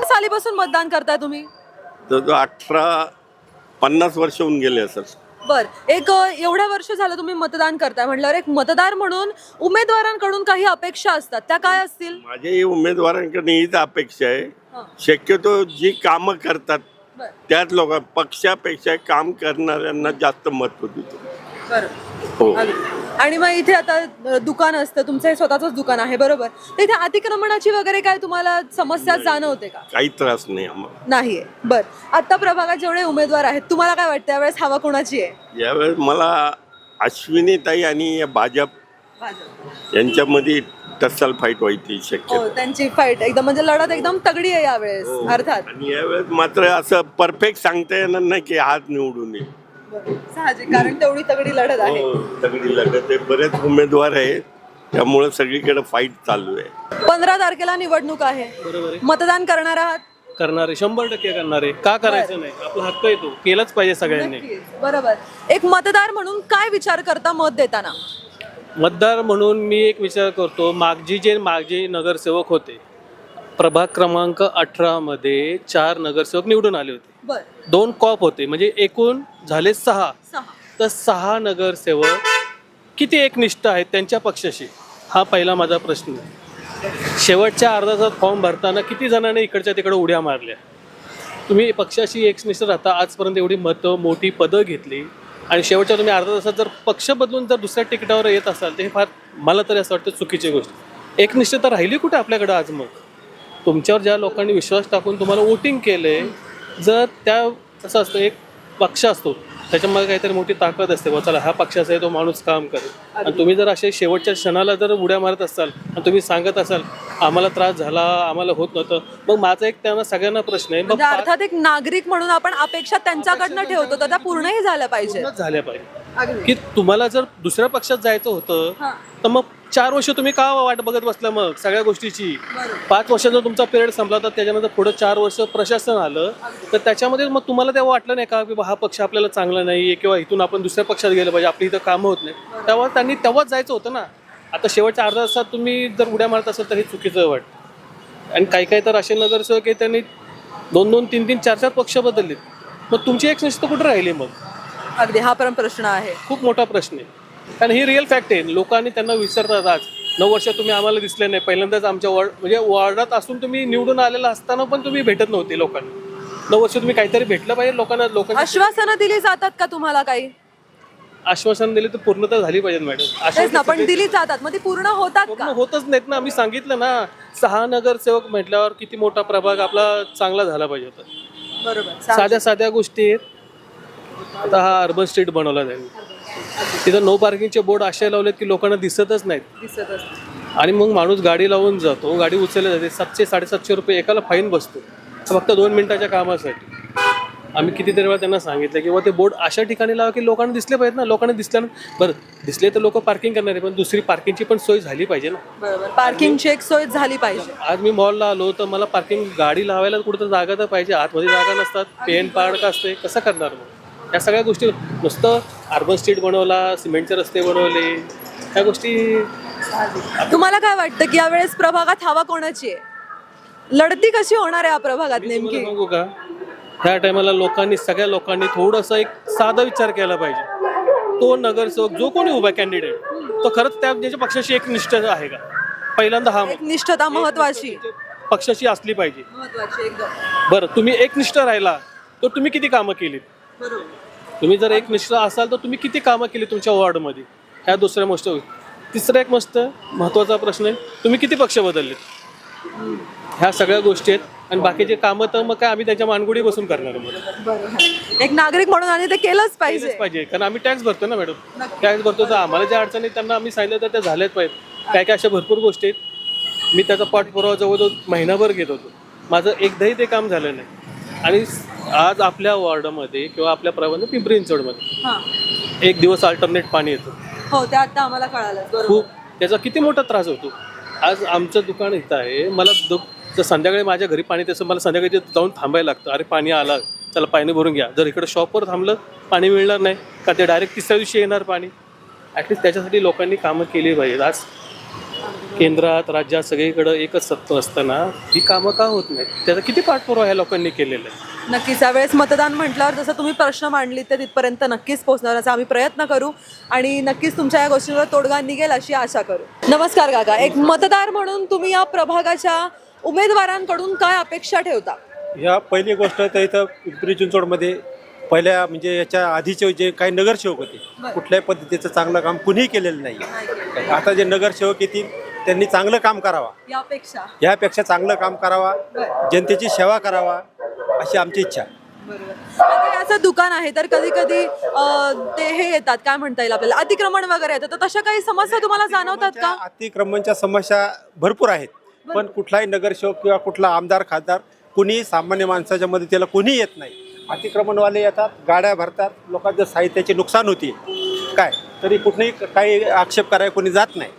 सालीपासून मतदान करताय तुम्ही? 50 वर्ष होऊन गेले असेल. बर, एक एवढ्या वर्ष झालं तुम्ही मतदान करताय म्हटल्यावर एक मतदार म्हणून उमेदवारांकडून काही अपेक्षा असतात, त्या काय असतील? माझ्याही उमेदवारांकडे हीच अपेक्षा आहे, शक्यतो जी कामं करतात त्याच लोक पक्षापेक्षा काम करणाऱ्यांना जास्त महत्त्व देतो. हो. आणि मग इथे आता दुकान असतं, तुमचं हे स्वतःच दुकान आहे बरोबर, तर इथे अतिक्रमणाची वगैरे काय तुम्हाला समस्या जाणवते का? काही त्रास नाही आम्हाला. नाहीये. बर, आता प्रभागात जेवढे उमेदवार आहेत तुम्हाला काय वाटतं यावेळेस हवा कोणाची आहे? यावेळेस मला अश्विनीताई आणि भाजप यांच्यामध्ये टसल फाईट व्हायची शक्यता. त्यांची फाईट एकदम म्हणजे लढत एकदम तगडी आहे यावेळेस. अर्थात आणि यावेळेस मात्र असं परफेक्ट सांगता येणार नाही की हात निवडून येईल. साहजिक, कारण तेवढी तगडी लढत आहे. तगडी लढत आहे, बरेच उमेदवार आहेत, त्यामुळे सगळीकडे फाईट चालू आहे. 15 तारखेला निवडणूक आहे, मतदान करणार आहात? करणारे 100% करणारे. का करायचं नाही? आपला हक्क येतो, केलंच पाहिजे सगळ्यांनी. बरोबर. एक मतदार म्हणून काय विचार करता मत देताना? मतदार म्हणून मी एक विचार करतो, मागचे नगरसेवक होते, प्रभाग क्रमांक 18 मध्ये 4 नगरसेवक निवडून आले होते, 2 कॉप होते, म्हणजे एकूण झाले 6. तर 6 नगरसेवक किती एकनिष्ठ आहेत त्यांच्या पक्षाशी, हा पहिला माझा प्रश्न आहे. शेवटच्या अर्धा तासात फॉर्म भरताना किती जणांनी इकडच्या तिकडे उड्या मारल्या. तुम्ही पक्षाशी एकनिष्ठ राहता, आजपर्यंत एवढी मतं मोठी पदं घेतली आणि शेवटच्या तुम्ही अर्धा तासात जर पक्ष बदलून जर दुसऱ्या तिकिटावर येत असाल तर हे फार, मला तरी असं वाटतं, चुकीची गोष्ट. एकनिष्ठता राहिली कुठे आपल्याकडं आज? मग तुमच्यावर ज्या लोकांनी विश्वास टाकून तुम्हाला वोटिंग केले, जर त्या कसं असतं, एक पक्ष असतो त्याच्यामध्ये काहीतरी मोठी ताकद असते, व चला हा पक्षाचा आहे, तो माणूस काम करेल. आणि तुम्ही जर असे शेवटच्या क्षणाला जर उड्या मारत असाल आणि तुम्ही सांगत असाल आम्हाला त्रास झाला, आम्हाला होत नव्हतं, मग माझा एक त्यांना सगळ्यांना प्रश्न आहे, मग म्हणजे अर्थात एक नागरिक म्हणून आपण अपेक्षा त्यांच्याकडनं ठेवतो तर त्या पूर्णही झाल्या पाहिजे. पूर्णच झाल्या पाहिजे. की तुम्हाला जर दुसऱ्या पक्षात जायचं होतं तर मग 4 वर्ष तुम्ही का वाट बघत बसला? मग सगळ्या गोष्टीची 5 वर्षाचा तुमचा पिरियड संपला तर त्याच्यानंतर पुढे 4 वर्ष प्रशासन आलं तर त्याच्यामध्ये मग तुम्हाला तेव्हा वाटलं नाही का की हा पक्ष आपल्याला चांगला नाही किंवा इथून आपण दुसऱ्या पक्षात गेलं पाहिजे, आपली इथं कामं होत नाही, तेव्हा त्यांनी तेव्हाच जायचं होतं ना. आता शेवटच्या अर्धा तासात तुम्ही जर उड्या मारत असाल तर हे चुकीचं वाटतं. आणि काही तर असे नगरसेवक आहे त्यांनी 2-2, 3-3, 4-4 पक्ष बदललेत. मग तुमची एकनिष्ठता कुठे राहिली मग? अगदी हा पण प्रश्न आहे, खूप मोठा प्रश्न आहे. कारण ही रिअल फॅक्ट आहे. लोकांनी त्यांना विसरतात. आज 9 वर्ष तुम्ही आम्हाला दिसले नाही, पहिल्यांदाच आमच्या म्हणजे वॉर्डात असून तुम्ही निवडून आलेला असताना पण तुम्ही भेटत नव्हते लोकांना. 9 वर्ष तुम्ही काहीतरी भेटलं पाहिजे लोकांना. आश्वासनं दिली जातात का तुम्हाला? काही आश्वासन दिले तर पूर्ण तर झाली पाहिजे मॅडम. तेच ना, पण दिली जातात, मग ती पूर्ण होतात का? होतच नाहीत ना. आम्ही सांगितलं ना, 6 नगरसेवक म्हटल्यावर किती मोठा प्रभाग आपला चांगला झाला पाहिजे होता. बरोबर. साध्या गोष्टी आहेत. आता हा अर्बन स्ट्रीट बनवला त्यांनी, तिथं नो पार्किंगचे बोर्ड असे लावलेत की लोकांना दिसतच नाहीत. आणि मग माणूस गाडी लावून जातो, गाडी उचलली जाते, 700-750 रुपये एकाला फाईन बसतो फक्त 2 मिनिटाच्या कामासाठी. आम्ही कितीतरी वेळा त्यांना सांगितलं की ते बोर्ड अशा ठिकाणी लावा की लोकांना दिसले पाहिजेत ना. लोकांना दिसल्यानं बरं दिसले तर लोक पार्किंग करणार आहे, पण दुसरी पार्किंगची पण सोय झाली पाहिजे ना. बरोबर, पार्किंगची एक सोय झाली पाहिजे. आज मी मॉलला आलो तर मला पार्किंग गाडी लावायला कुठं जागा तर पाहिजे, आतमध्ये जागा नसतात, पेन पार्क असते, कसं करणार मग? या सगळ्या गोष्टी नुसतं अर्बन स्ट्रीट बनवला, सिमेंटचे रस्ते बनवले, ह्या गोष्टी. तुम्हाला काय वाटतं की यावेळेस प्रभागात हवा कोणाची आहे? लढती कशी होणार आहे या प्रभागात नेमकी? सांगू का, ह्या टायमाला सगळ्या लोकांनी थोडंसं एक साधा विचार केला पाहिजे. तो नगरसेवक जो कोणी उभा कॅन्डिडेट तो खरंच त्याच्या पक्षाशी एक निष्ठ आहे का? पहिल्यांदा हा निष्ठता महत्वाची पक्षाची असली पाहिजे. एकदम बरं, तुम्ही एकनिष्ठ राहिला तर तुम्ही किती कामं केलीत? तुम्ही जर एकनिष्ठ असाल तर तुम्ही किती कामं केली तुमच्या वॉर्डमध्ये? ह्या दुसऱ्या गोष्ट. तिसरा एक महत्त्वाचा प्रश्न आहे, तुम्ही किती पक्ष बदललेत? ह्या सगळ्या गोष्टी आहेत. आणि बाकीचे कामं तर मग काय आम्ही त्याच्या मानगुडी बसून करणार. मग एक नागरिक म्हणून आणि ते केलंच पाहिजे. कारण आम्ही टॅक्स भरतो ना मॅडम. टॅक्स भरतो तर आम्हाला ज्या अडचणी त्यांना आम्ही सांगितलं तर त्या झाल्याच पाहिजेत. काय अशा भरपूर गोष्टी आहेत. मी त्याचा पाठपुरावा जवळजवळ महिनाभर घेत होतो, माझं एकदाही ते काम झालं नाही. आणि आज आपल्या वॉर्डामध्ये किंवा आपल्या प्रभागामध्ये पिंपरी चिंचवडमध्ये 1 दिवस अल्टरनेट पाणी येतं. हो, ते आता आम्हाला कळालं. खूप त्याचा किती मोठा त्रास होतो. आज आमचं दुकान इथं आहे, मला जर संध्याकाळी माझ्या घरी पाणी तसं मला संध्याकाळी जाऊन थांबायला लागतं. अरे पाणी आला, चला पाणी भरून घ्या. जर इकडं शॉपवर थांबलं पाणी मिळणार नाही का, ते डायरेक्ट तिसऱ्या दिवशी येणार पाणी. ॲटलिस्ट त्याच्यासाठी लोकांनी कामं केली पाहिजेत. आज केंद्रात राज्यात सगळीकडं एकच सत्ता असताना ही कामं का होत नाहीत? त्याचा किती पाठपुरावा ह्या लोकांनी केलेला आहे. नक्कीच यावेळेस मतदान म्हटल्यावर जसं तुम्ही प्रश्न मांडली ते तिथपर्यंत नक्कीच पोहोचण्याचा आम्ही प्रयत्न करू आणि नक्कीच तुमच्या या गोष्टींवर तोडगा निघेल अशी आशा करू. नमस्कार काका, एक मतदार म्हणून तुम्ही या प्रभागाच्या उमेदवारांकडून काय अपेक्षा ठेवता? ह्या पहिली गोष्ट तर इथं पिंपरी चिंचवडमध्ये पहिल्या म्हणजे याच्या आधीचे जे काही नगरसेवक होते कुठल्याही पद्धतीचं चांगलं काम कुणीही केलेलं नाही. आता जे नगरसेवक येतील त्यांनी चांगलं काम करावा, यापेक्षा चांगलं काम करावा, जनतेची सेवा करावा अशी आमची इच्छा. याचं दुकान आहे तर कधी कधी ते हे येतात, काय म्हणता येईल आपल्याला, अतिक्रमण वगैरे येतात, तर तशा काही समस्या तुम्हाला जाणवतात का? अतिक्रमणच्या समस्या भरपूर आहेत, पण कुठलाही नगरसेवक किंवा कुठला आमदार खासदार कुणी सामान्य माणसाच्या मदतीला कोणी येत नाही. अतिक्रमणवाले येतात, गाड्या भरतात, लोकांच्या साहित्याची नुकसान होते काय, तरी कुठेही काही आक्षेप करायला कोणी जात नाही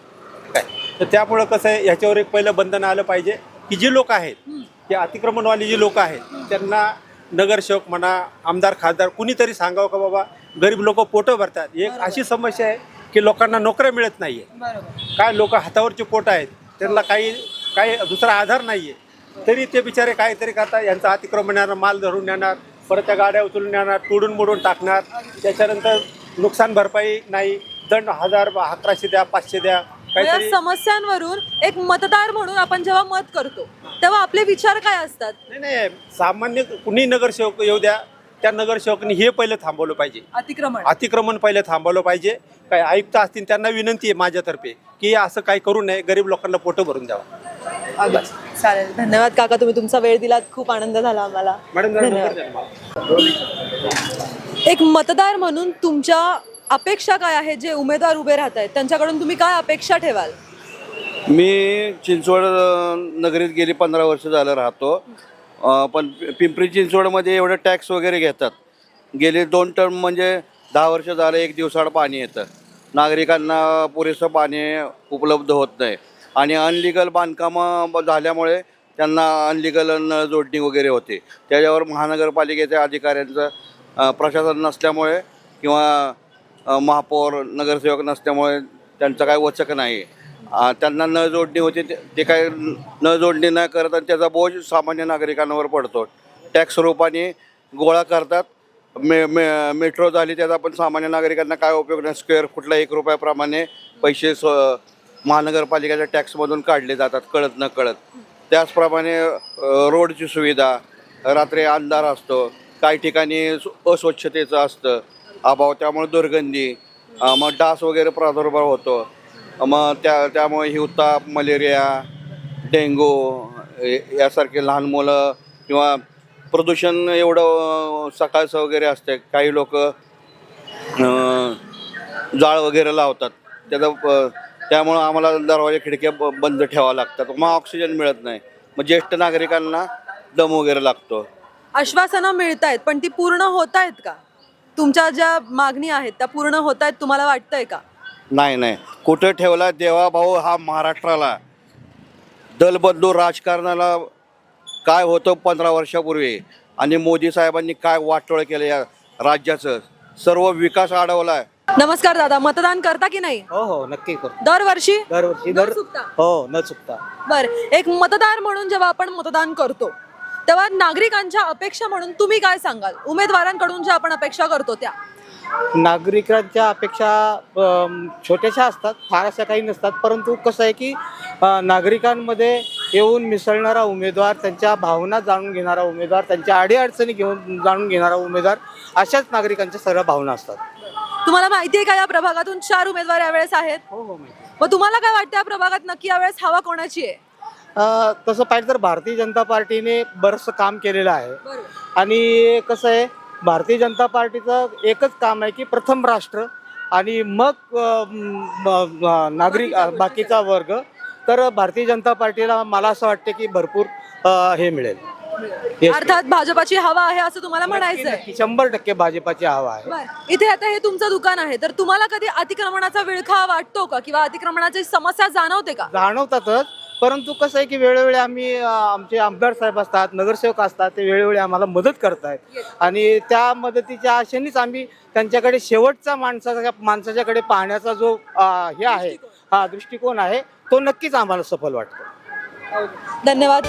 काय. तर त्यामुळं कसं आहे, ह्याच्यावर एक पहिलं बंधन आलं पाहिजे की जी लोक आहेत, ते अतिक्रमणवाली जी लोक आहेत त्यांना नगरसेवक म्हणा, आमदार खासदार कुणीतरी सांगावं का बाबा गरीब लोक पोटं भरतात. एक अशी समस्या आहे की लोकांना नोकऱ्या मिळत नाही आहे. काय लोक हातावरचे पोट आहेत, त्यांना काही दुसरा आधार नाही आहे, तरी ते बिचारे काहीतरी करतात. यांचा अतिक्रमण येणार, माल धरून नेणार, परत त्या गाड्या उचलून नेणार, तोडून मोडून टाकणार, त्याच्यानंतर नुकसान भरपाई नाही, दंड 1000, 1100 द्या, 500 द्या, या समस्यांवरून एक मतदार म्हणून आपण जेव्हा मत करतो तेव्हा आपले विचार काय असतात? नाही, सामान्य कुणी नगरसेवक येऊ द्या, त्या नगरसेवकांनी हे पहिले थांबवलं पाहिजे. अतिक्रमण पहिले थांबवलं पाहिजे. काय आयुक्त असतील त्यांना विनंती आहे माझ्यातर्फे की असं काही करू नये, गरीब लोकांना पोटं भरून द्यावं. चालेल, धन्यवाद काका, तुम्ही तुमचा वेळ दिलात, खूप आनंद झाला आम्हाला. एक मतदार म्हणून तुमच्या अपेक्षा काय आहेत? जे उमेदवार उभे राहत आहेत त्यांच्याकडून तुम्ही काय अपेक्षा ठेवाल? मी चिंचवड नगरीत गेली 15 वर्ष झालं राहतो, पण पिंपरी चिंचवडमध्ये एवढं टॅक्स वगैरे घेतात. गेले 2 टर्म म्हणजे 10 वर्ष झालं 1 दिवसाआड पाणी येतं. नागरिकांना पुरेसं पाणी उपलब्ध होत नाही आणि अनलिगल बांधकामं झाल्यामुळे त्यांना अनलिगल नळ जोडणी वगैरे होते. त्याच्यावर महानगरपालिकेच्या अधिकाऱ्यांचं प्रशासन नसल्यामुळे किंवा महापौर नगरसेवक नसल्यामुळे त्यांचं काय वचक नाही. त्यांना नळ जोडणी होते, ते काय नळ जोडणी नाही करत आणि त्याचा बोज सामान्य नागरिकांवर पडतो. टॅक्स रूपाने गोळा करतात. मेट्रो झाली त्याचा पण सामान्य नागरिकांना काय उपयोग नाही. स्क्वेअर फुटला 1 रुपयाप्रमाणे पैसे महानगरपालिकेच्या टॅक्समधून काढले जातात कळत न कळत. त्याचप्रमाणे रोडची सुविधा, रात्री अंधार असतो, काही ठिकाणी अस्वच्छतेचं असतं अभाव, त्यामुळे दुर्गंधी, मग डास वगैरे प्रादुर्भाव होतो. मग त्यामुळे हिवताप, मलेरिया, डेंगू यासारखे लहान मुलं किंवा प्रदूषण एवढं सकाळचं वगैरे असते. काही लोक जाळ वगैरे लावतात, त्यामुळं आम्हाला दरवाजे खिडक्या बंद ठेवावं लागतात. मग ऑक्सिजन मिळत नाही, मग ज्येष्ठ नागरिकांना दम वगैरे लागतो. आश्वासनं मिळत आहेत पण ती पूर्ण होत आहेत का? तुमच्या ज्या मागणी आहेत त्या पूर्ण होत आहेत तुम्हाला वाटतंय का? नाही, कुठं ठेवला देवाभाऊ हा महाराष्ट्राला. दलबदलू राजकारणाला काय होतं 15 वर्षापूर्वी आणि मोदी साहेबांनी काय वाटोळ केलं या राज्याचं, सर्व विकास अडवलाय. नमस्कार दादा, मतदान करता की नाही? हो नक्की करतो. दरवर्षी दर हो न चुकता. बरं, एक मतदार म्हणून जेव्हा आपण मतदान करतो तेव्हा नागरिकांच्या अपेक्षा म्हणून तुम्ही काय सांगाल? उमेदवारांकडून ज्या आपण अपेक्षा करतो त्या नागरिकांच्या अपेक्षा छोट्याशा असतात, फार अशा काही नसतात. परंतु कसं आहे की नागरिकांमध्ये येऊन मिसळणारा उमेदवार, त्यांच्या भावना जाणून घेणारा उमेदवार, त्यांच्या अडीअडचणी जाणून घेणारा उमेदवार, अशाच नागरिकांच्या सर्व भावना असतात. तुम्हाला माहिती आहे का या प्रभागातून 4 उमेदवार यावेळेस आहेत? हो. मग तुम्हाला काय वाटतं या प्रभागात नक्की यावेळेस हवा कोणाची आहे? तसं पाहिजे तर भारतीय जनता पार्टीने बरंचसं काम केलेलं आहे. आणि कसं आहे, भारतीय जनता पार्टीचं एकच काम आहे की प्रथम राष्ट्र आणि मग नागरिक बाकीचा वर्ग. तर भारतीय जनता पार्टीला मला असं वाटतं की भरपूर हे मिळेल. अर्थात भाजपाची हवा आहे असं तुम्हाला म्हणायचं आहे? 100% भाजपाची हवा आहे. बरं, इथे आता हे तुमचं दुकान आहे, तर तुम्हाला कधी अतिक्रमणाचा विळखा वाटतो का किंवा अतिक्रमणाची समस्या जाणवते का? जाणवतातच, परंतु कसं आहे की वेळोवेळी आम्ही आमचे आमदार साहेब असतात, नगरसेवक असतात, ते वेळोवेळी आम्हाला मदत करतायत आणि त्या मदतीच्या आशेनेच आम्ही त्यांच्याकडे शेवटचा माणसाच्याकडे पाहण्याचा जो हे आहे, दृष्टिकोन आहे, तो नक्कीच आम्हाला सफल वाटतो. धन्यवाद.